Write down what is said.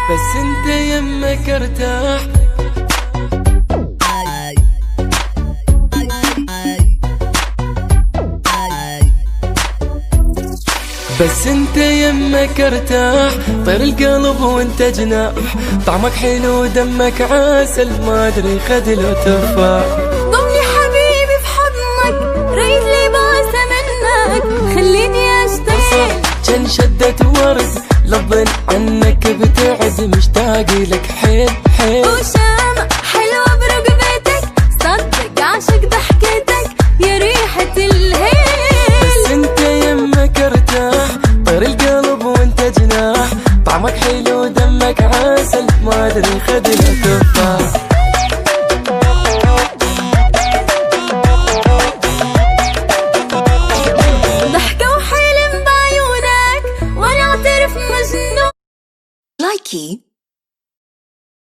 بس انت يمك ارتاح. بس انت يمك ارتاح، طير القلب وانت جناح، طعمك حلو ودمك عسل، ما ادري خذل وتفاح. ضمني حبيبي في حضنك، ريت لي باسة منك، خليني اشتاق. كان شدة ورد للظن عنك بتعد، مشتاق لك حيل حيل. وشامة حلوة برقبتك، صدق عاشق ضحكتك يا ريحة الهيل. بس انت يمك ارتاح، طير القلب وانت جناح، طعمك حلو ودمك عسل، ما ادري خذل وتفاح. ضحكة وحلم بعيونك وانا اعترف مجنون. لايكي